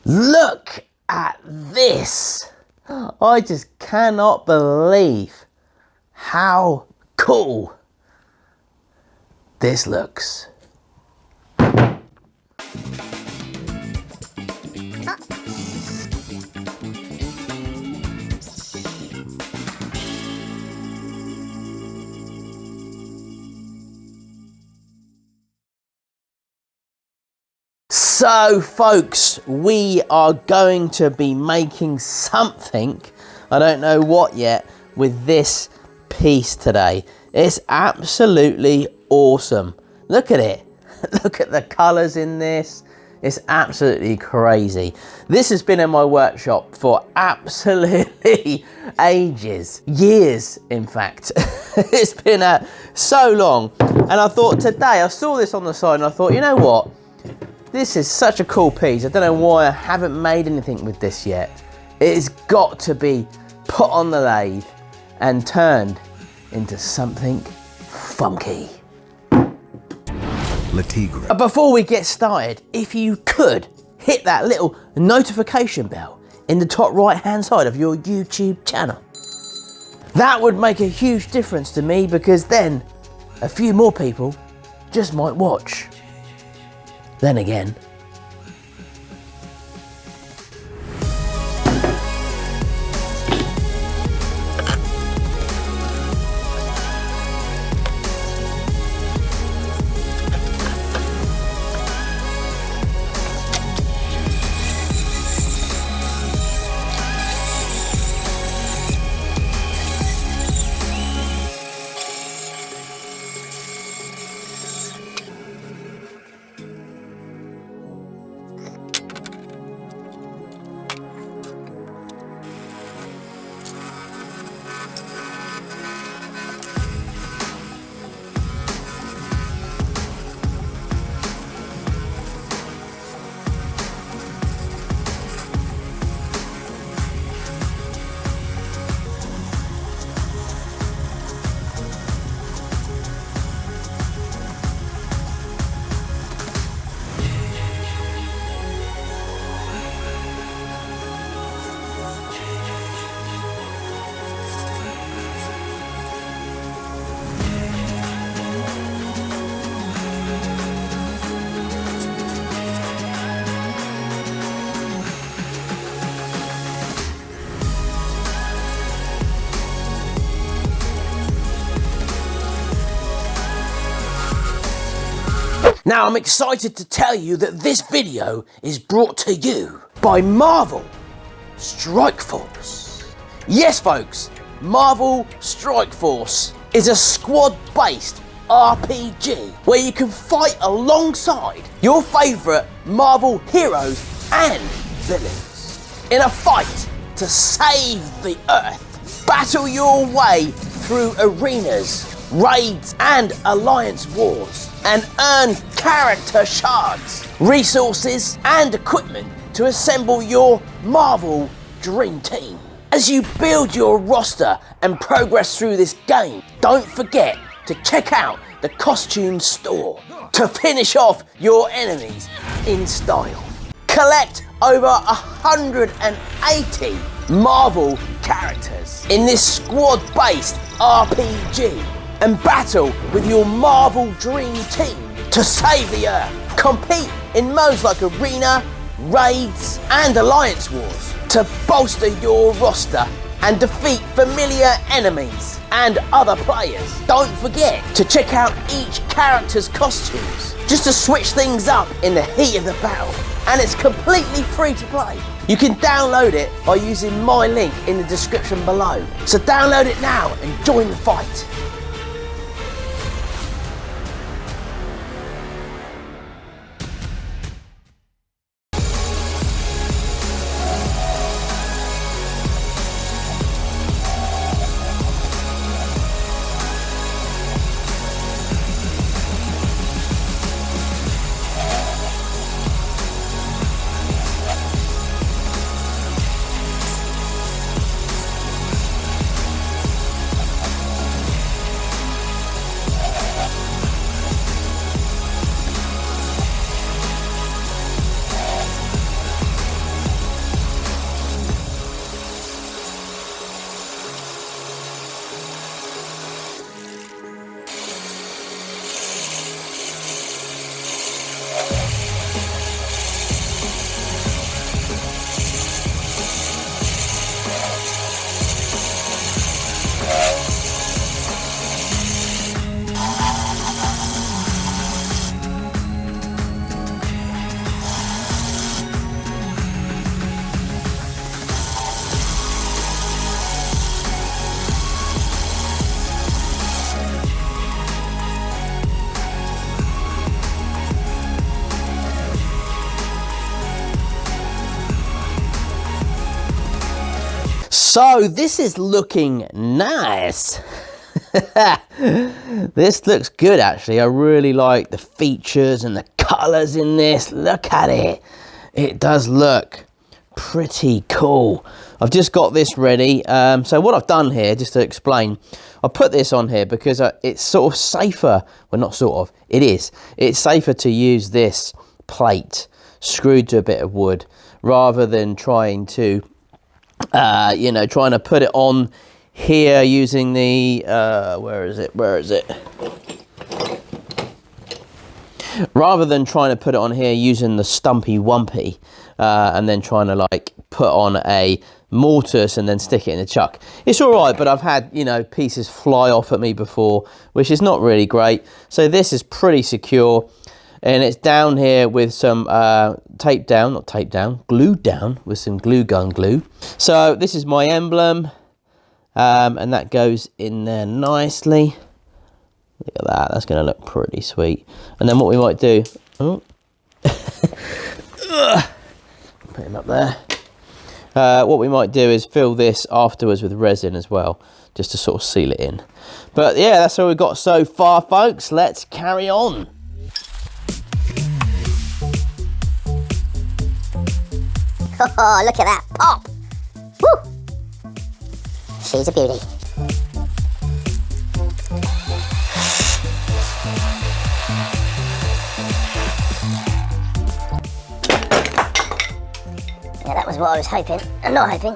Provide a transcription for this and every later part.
Look at this. I just cannot believe how cool this looks. So folks, we are going to be making something, I don't know what yet, with this piece today. It's absolutely awesome. Look at it. Look at the colours in this. It's absolutely crazy. This has been in my workshop for absolutely ages. Years, in fact. It's been so long. And I thought today, I saw this on the side and I thought, you know what? This is such a cool piece. I don't know why I haven't made anything with this yet. It has got to be put on the lathe and turned into something funky. But before we get started, if you could hit that little notification bell in the top right hand side of your YouTube channel. That would make a huge difference to me, because then a few more people just might watch. Then again, now I'm excited to tell you that this video is brought to you by Marvel Strike Force. Yes folks, Marvel Strike Force is a squad-based RPG where you can fight alongside your favourite Marvel heroes and villains in a fight to save the Earth. Battle your way through arenas, raids and alliance wars, and earn character shards, resources and equipment to assemble your Marvel Dream Team. As you build your roster and progress through this game, don't forget to check out the costume store to finish off your enemies in style. Collect over 180 Marvel characters in this squad-based RPG and battle with your Marvel Dream Team to save the Earth. Compete in modes like Arena, Raids and Alliance Wars to bolster your roster and defeat familiar enemies and other players. Don't forget to check out each character's costumes just to switch things up in the heat of the battle, and it's completely free to play. You can download it by using my link in the description below. So download it now and join the fight. So this is looking nice. This looks good actually. I really like the features and the colours in this. Look at it. It does look pretty cool. I've just got this ready. So what I've done here, just to explain, I put this on here because it's sort of safer. Well, not sort of, it is. It's safer to use this plate screwed to a bit of wood rather than trying to, you know, trying to put it on here using the, where is it? Rather than trying to put it on here using the stumpy wumpy and then trying to like put on a mortise and then stick it in the chuck. It's all right, but I've had, you know, pieces fly off at me before, which is not really great. So this is pretty secure, and it's down here with some glued down with some glue gun glue. So this is my emblem, and that goes in there nicely. Look at that, that's going to look pretty sweet. And then what we might do, oh, put him up there. What we might do is fill this afterwards with resin as well, just to sort of seal it in. But yeah, that's all we've got so far, folks. Let's carry on. Oh, look at that pop! Woo! She's a beauty. Yeah, that was what I was hoping. I'm not hoping.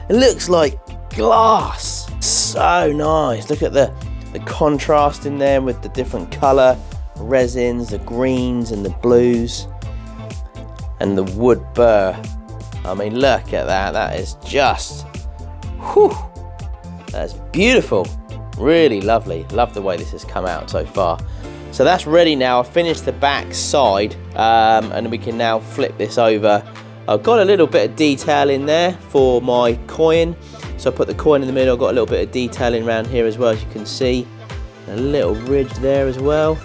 It looks like glass. So nice. Look at the contrast in there with the different colour resins, the greens and the blues, and the wood burr. I mean, look at that. That is just, whew, that's beautiful. Really lovely. Love the way this has come out so far. So that's ready now. I've finished the back side, and we can now flip this over. I've got a little bit of detail in there for my coin. So I put the coin in the middle. I've got a little bit of detailing around here as well, as you can see. A little ridge there as well.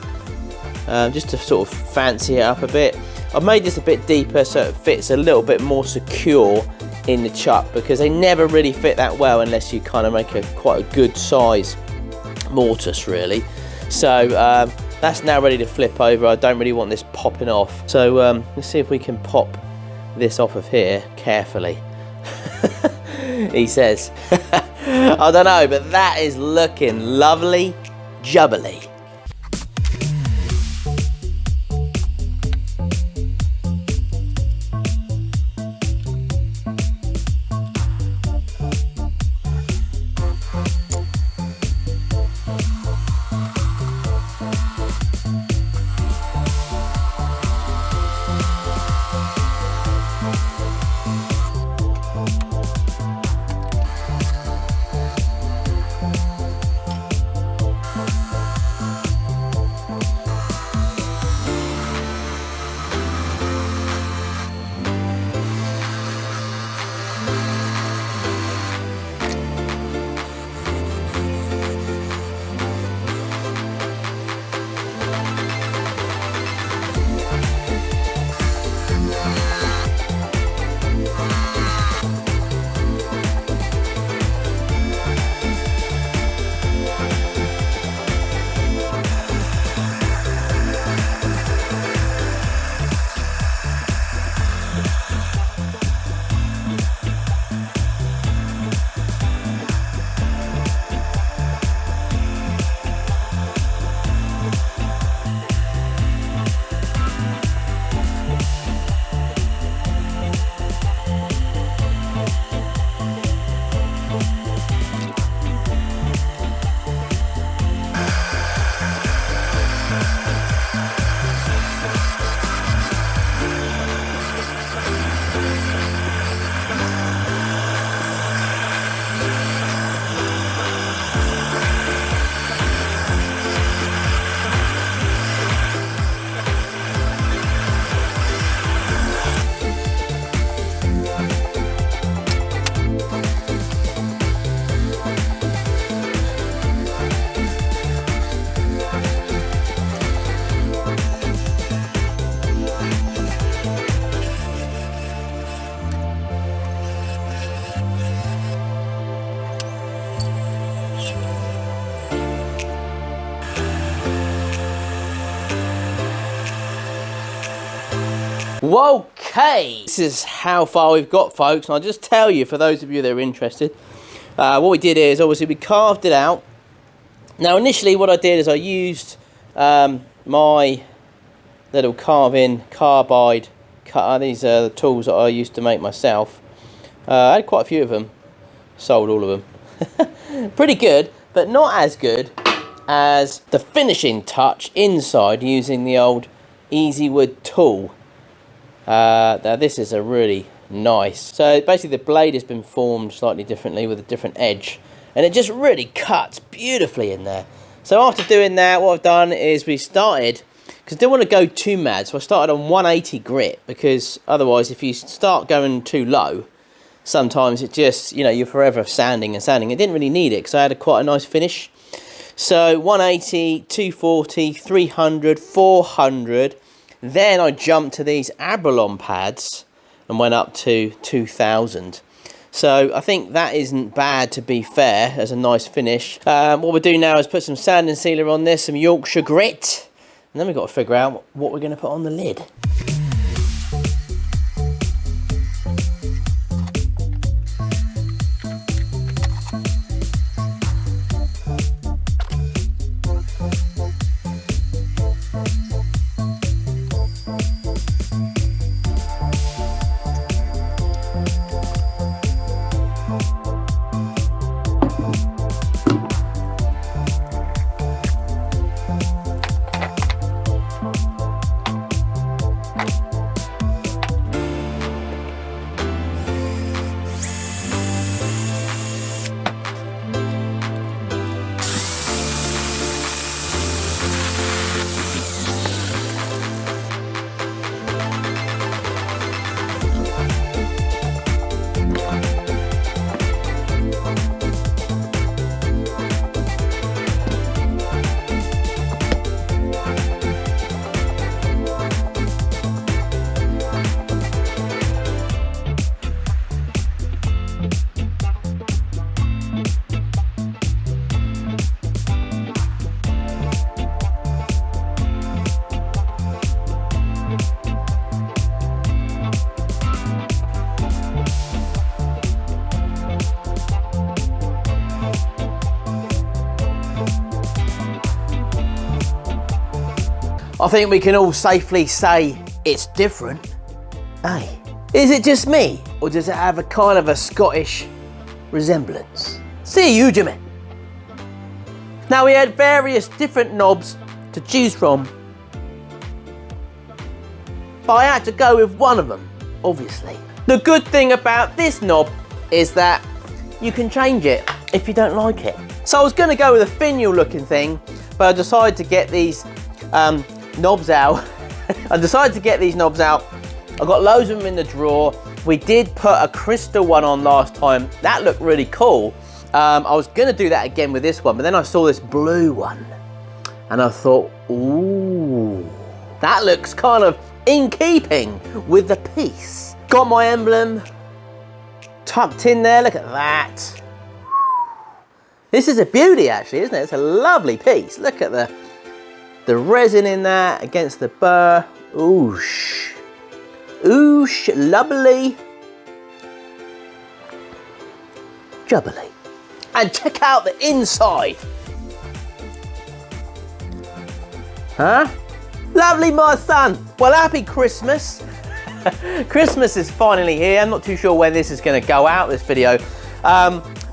Just to sort of fancy it up a bit. I've made this a bit deeper so it fits a little bit more secure in the chuck, because they never really fit that well unless you kind of make quite a good size mortise, really. So that's now ready to flip over. I don't really want this popping off. So let's see if we can pop this off of here carefully. He says. I don't know, but that is looking lovely jubbly. Okay, this is how far we've got, folks. And I'll just tell you, for those of you that are interested, what we did is, obviously, we carved it out. Now, initially, what I did is I used my little carving carbide cutter. These are the tools that I used to make myself. I had quite a few of them. Sold all of them. Pretty good, but not as good as the finishing touch inside using the old Easy Wood tool. Now this is a really nice. So basically the blade has been formed slightly differently with a different edge, and it just really cuts beautifully in there. So after doing that, what I've done is we started, because I didn't want to go too mad, so I started on 180 grit, because otherwise if you start going too low, sometimes it just, you know, you're forever sanding and sanding. It didn't really need it because I had quite a nice finish. So 180, 240, 300, 400. Then I jumped to these Abralon pads and went up to 2000. So I think that isn't bad, to be fair, as a nice finish. What we'll do now is put some sanding sealer on this, some Yorkshire grit, and then we've got to figure out what we're going to put on the lid. I think we can all safely say it's different. Hey, is it just me, or does it have a kind of a Scottish resemblance? See you, Jimmy. Now we had various different knobs to choose from, but I had to go with one of them, obviously. The good thing about this knob is that you can change it if you don't like it. So I was gonna go with a finial looking thing, but I decided to get these knobs out. I got loads of them in the drawer. We did put a crystal one on last time. That looked really cool. I was gonna do that again with this one, but then I saw this blue one and I thought, ooh, that looks kind of in keeping with the piece. Got my emblem tucked in there, look at that. This is a beauty actually, isn't it? It's a lovely piece. Look at the resin in that against the burr. Oosh. Oosh, lovely. Jubbly. And check out the inside. Huh? Lovely, my son. Well, happy Christmas. Christmas is finally here. I'm not too sure when this is going to go out, this video.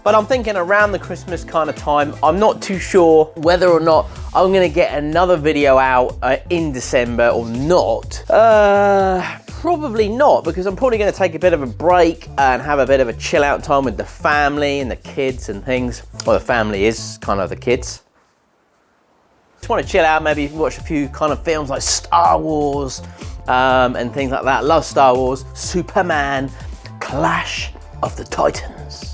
But I'm thinking around the Christmas kind of time. I'm not too sure whether or not I'm going to get another video out in December or not. Probably not, because I'm probably going to take a bit of a break and have a bit of a chill out time with the family and the kids and things. Well, the family is kind of the kids. Just want to chill out, maybe watch a few kind of films like Star Wars and things like that. Love Star Wars, Superman, Clash of the Titans.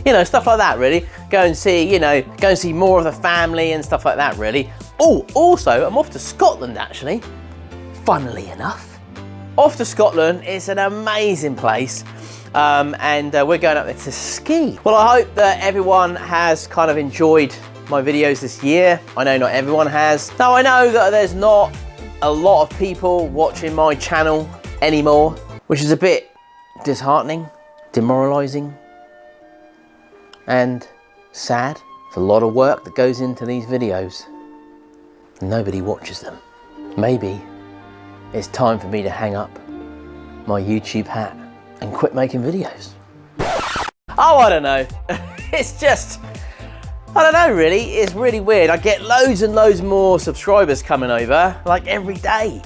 You know, stuff like that, really. Go and see more of the family and stuff like that, really. Oh, also, I'm off to Scotland, actually. Funnily enough. Off to Scotland. It's an amazing place. And we're going up there to ski. Well, I hope that everyone has kind of enjoyed my videos this year. I know not everyone has. Now, I know that there's not a lot of people watching my channel anymore, which is a bit disheartening, demoralising, and sad. It's a lot of work that goes into these videos. Nobody watches them. Maybe it's time for me to hang up my YouTube hat and quit making videos. Oh, I don't know. It's just, I don't know really. It's really weird. I get loads and loads more subscribers coming over, like every day,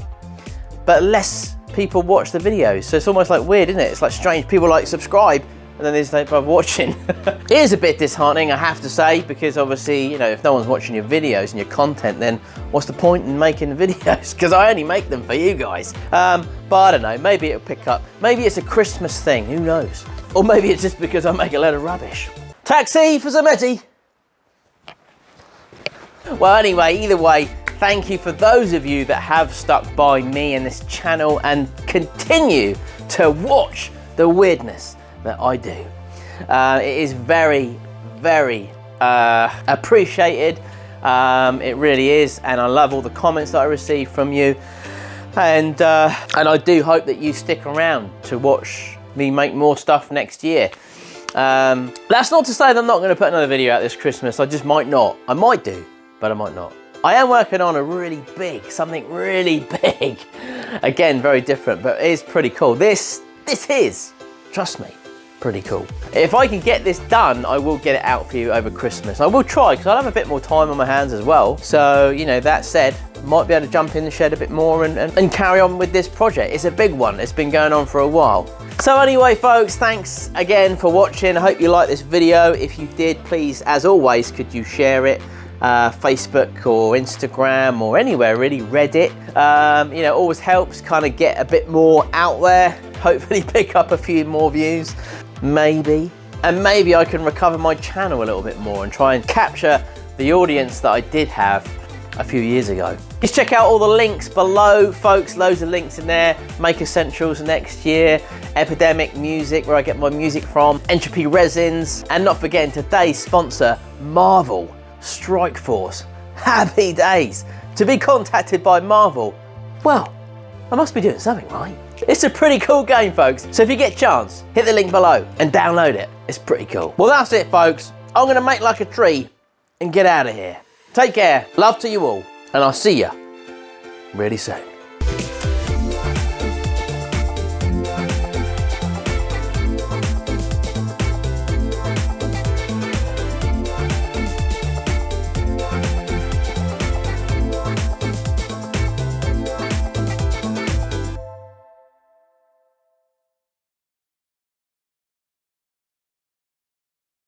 but less people watch the videos. So it's almost like weird, isn't it? It's like strange. People like subscribe and then there's no people watching. It is a bit disheartening, I have to say, because obviously, you know, if no one's watching your videos and your content, then what's the point in making the videos? Because I only make them for you guys. But I don't know, maybe it'll pick up. Maybe it's a Christmas thing, who knows? Or maybe it's just because I make a load of rubbish. Taxi for Zammeti. Well, anyway, either way, thank you for those of you that have stuck by me and this channel and continue to watch the weirdness that I do. It is very, very appreciated. It really is, and I love all the comments that I receive from you. And I do hope that you stick around to watch me make more stuff next year. That's not to say that I'm not going to put another video out this Christmas. I just might not. I might do, but I might not. I am working on a really big, something really big. Again, very different, but it is pretty cool. This is, trust me, pretty cool. If I can get this done, I will get it out for you over Christmas. I will try, because I'll have a bit more time on my hands as well. So, you know, that said, might be able to jump in the shed a bit more and carry on with this project. It's a big one. It's been going on for a while. So anyway, folks, thanks again for watching. I hope you liked this video. If you did, please, as always, could you share it? Facebook or Instagram or anywhere really, Reddit. You know, always helps kind of get a bit more out there. Hopefully pick up a few more views, maybe. And maybe I can recover my channel a little bit more and try and capture the audience that I did have a few years ago. Just check out all the links below, folks. Loads of links in there. Make Essentials next year, Epidemic Music, where I get my music from, Entropy Resins, and not forgetting today's sponsor, Marvel Strike Force. Happy days. To be contacted by Marvel, well, I must be doing something right. It's a pretty cool game, folks. So if you get a chance, hit the link below and download it. It's pretty cool. Well, that's it, folks. I'm gonna make like a tree and get out of here. Take care. Love to you all. And I'll see you really soon.